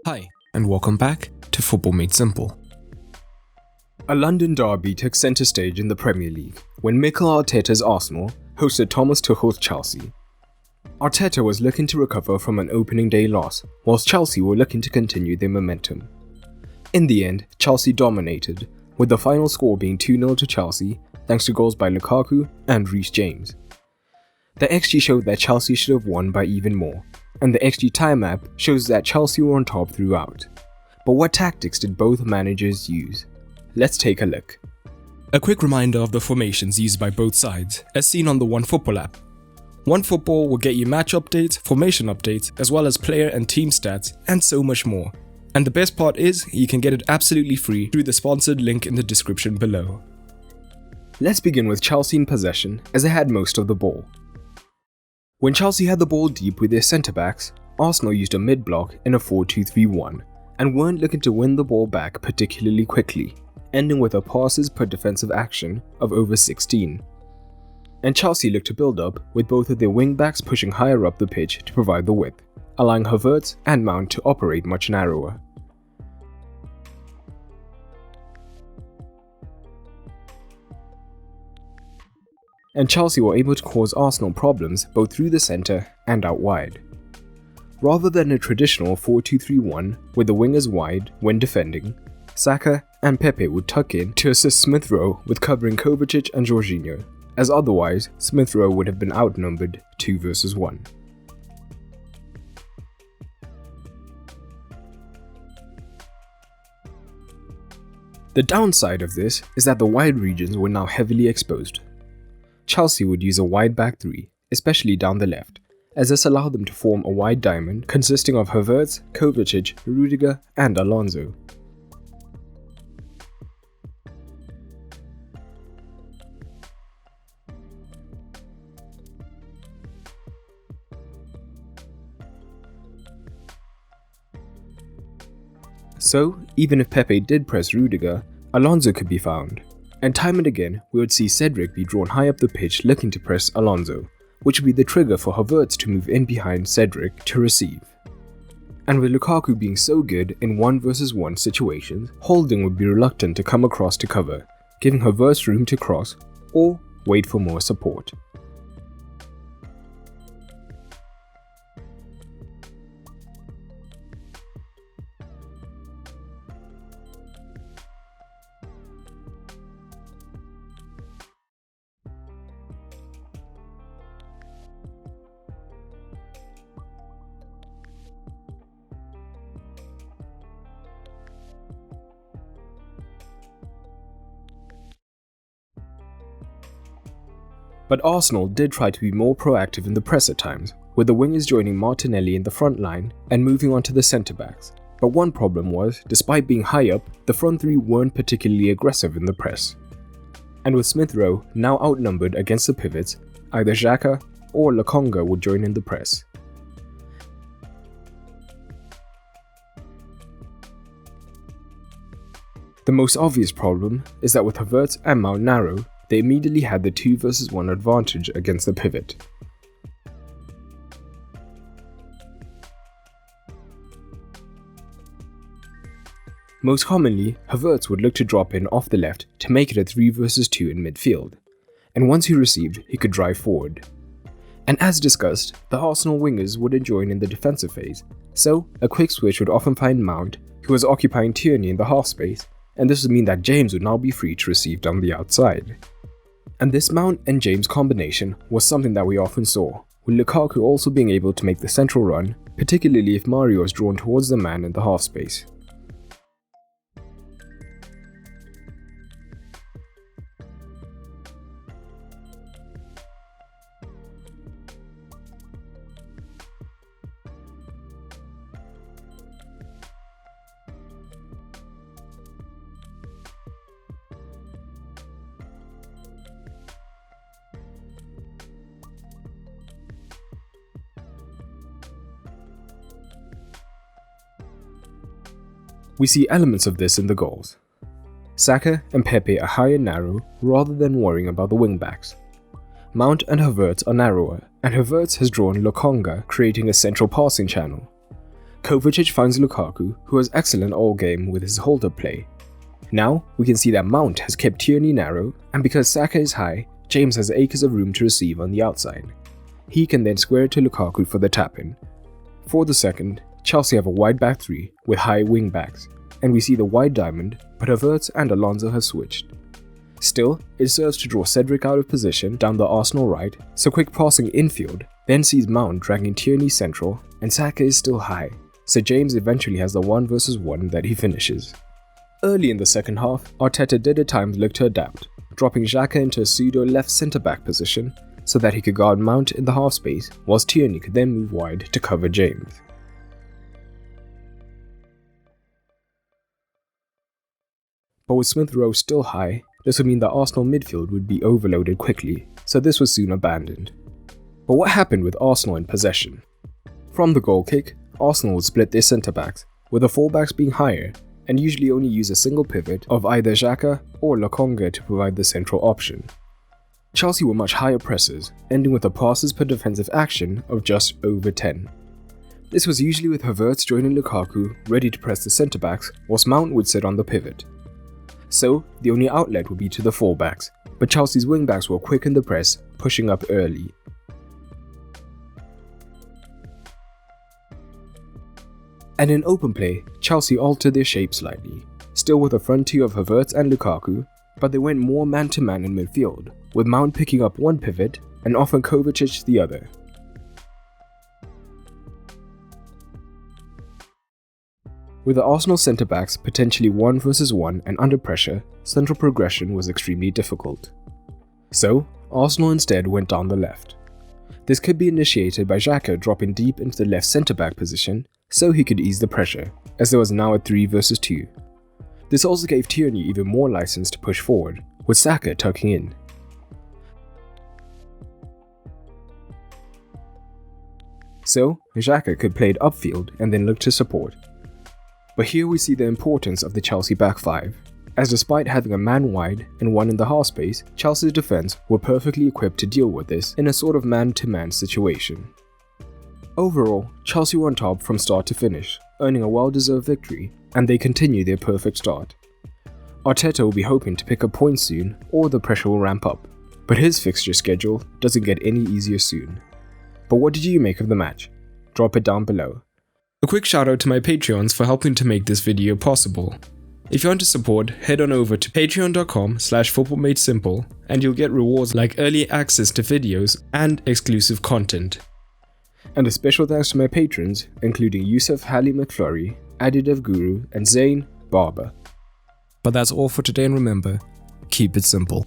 Hi, and welcome back to Football Made Simple. A London derby took centre stage in the Premier League when Mikel Arteta's Arsenal hosted Thomas Tuchel's Chelsea. Arteta was looking to recover from an opening day loss, whilst Chelsea were looking to continue their momentum. In the end, Chelsea dominated, with the final score being 2-0 to Chelsea thanks to goals by Lukaku and Reece James. The XG showed that Chelsea should have won by even more, and the XG time app shows that Chelsea were on top throughout. But what tactics did both managers use? Let's take a look. A quick reminder of the formations used by both sides, as seen on the OneFootball app. OneFootball will get you match updates, formation updates, as well as player and team stats, and so much more. And the best part is, you can get it absolutely free through the sponsored link in the description below. Let's begin with Chelsea in possession, as they had most of the ball. When Chelsea had the ball deep with their centre-backs, Arsenal used a mid-block in a 4-2-3-1 and weren't looking to win the ball back particularly quickly, ending with a passes per defensive action of over 16. And Chelsea looked to build up with both of their wing-backs pushing higher up the pitch to provide the width, allowing Havertz and Mount to operate much narrower. And Chelsea were able to cause Arsenal problems both through the centre and out wide. Rather than a traditional 4-2-3-1 with the wingers wide when defending, SAKA and PEPE would tuck in to assist Smith Rowe with covering Kovacic and Jorginho, as otherwise Smith Rowe would have been outnumbered 2 versus 1. The downside of this is that the wide regions were now heavily exposed. Chelsea would use a wide back three, especially down the left, as this allowed them to form a wide diamond consisting of Havertz, Kovacic, Rudiger and Alonso. So, even if Pepe did press Rudiger, Alonso could be found. And time and again, we would see Cedric be drawn high up the pitch looking to press Alonso, which would be the trigger for Havertz to move in behind Cedric to receive. And with Lukaku being so good in 1 versus 1 situations, Holding would be reluctant to come across to cover, giving Havertz room to cross or wait for more support. But Arsenal did try to be more proactive in the press at times, with the wingers joining Martinelli in the front line and moving on to the centre-backs. But one problem was, despite being high up, the front three weren't particularly aggressive in the press. And with Smith Rowe now outnumbered against the pivots, either SAKA or LUKAKU would join in the press. The most obvious problem is that with Havertz and Mount narrow, they immediately had the 2 versus 1 advantage against the pivot. Most commonly, Havertz would look to drop in off the left to make it a 3 versus 2 in midfield, and once he received, he could drive forward. And as discussed, the Arsenal wingers wouldn't join in the defensive phase, so a quick switch would often find Mount, who was occupying Tierney in the half space, and this would mean that James would now be free to receive down the outside. And this Mount and James combination was something that we often saw, with Lukaku also being able to make the central run, particularly if Mario is drawn towards the man in the half space. We see elements of this in the goals. SAKA and PEPE are high and narrow rather than worrying about the wingbacks. Mount and Havertz are narrower, and Havertz has drawn LUKAKU, creating a central passing channel. Kovacic finds Lukaku, who was excellent all game with his hold-up play. Now, we can see that Mount has kept Tierney narrow, and because Saka is high, James has acres of room to receive on the outside. He can then square it to Lukaku for the tap-in. For the second, Chelsea have a wide back three with high wing backs, and we see the wide diamond, but Havertz and Alonso have switched. Still, it serves to draw Cedric out of position down the Arsenal right, so quick passing infield then sees Mount dragging Tierney central, and Saka is still high, so James eventually has the 1-versus-1 that he finishes. Early in the second half, Arteta did at times look to adapt, dropping Xhaka into a pseudo left centre-back position so that he could guard Mount in the half space, whilst Tierney could then move wide to cover James. But with Smith Rowe still high, this would mean that Arsenal midfield would be overloaded quickly, so this was soon abandoned. But what happened with Arsenal in possession? From the goal kick, Arsenal would split their centre-backs, with the full-backs being higher, and usually only use a single pivot of either Xhaka or Lokonga to provide the central option. Chelsea were much higher pressers, ending with a passes per defensive action of just over 10. This was usually with Havertz joining Lukaku, ready to press the centre-backs, whilst Mount would sit on the pivot. So, the only outlet would be to the full-backs, but Chelsea's wing-backs were quick in the press, pushing up early. And in open play, Chelsea altered their shape slightly, still with a front two of Havertz and Lukaku, but they went more man-to-man in midfield, with Mount picking up one pivot and often Kovacic the other. With the Arsenal centre-backs potentially 1-versus-1 and under pressure, central progression was extremely difficult. So, Arsenal instead went down the left. This could be initiated by Xhaka dropping deep into the left centre-back position so he could ease the pressure, as there was now a 3-versus-2. This also gave Tierney even more license to push forward, with Saka tucking in. So, Xhaka could play it upfield and then look to support. But here we see the importance of the Chelsea back five, as despite having a man wide and one in the half space, Chelsea's defence were perfectly equipped to deal with this in a sort of man-to-man situation. Overall, Chelsea were on top from start to finish, earning a well-deserved victory, and they continue their perfect start. Arteta will be hoping to pick up points soon, or the pressure will ramp up, but his fixture schedule doesn't get any easier soon. But what did you make of the match? Drop it down below. A quick shout out to my Patreons for helping to make this video possible. If you want to support, head on over to patreon.com/footballmadesimple and you'll get rewards like early access to videos and exclusive content. And a special thanks to my patrons, including Yusuf Hali McFlurry, Adidev Guru, and Zain Barber. But that's all for today, and remember, keep it simple.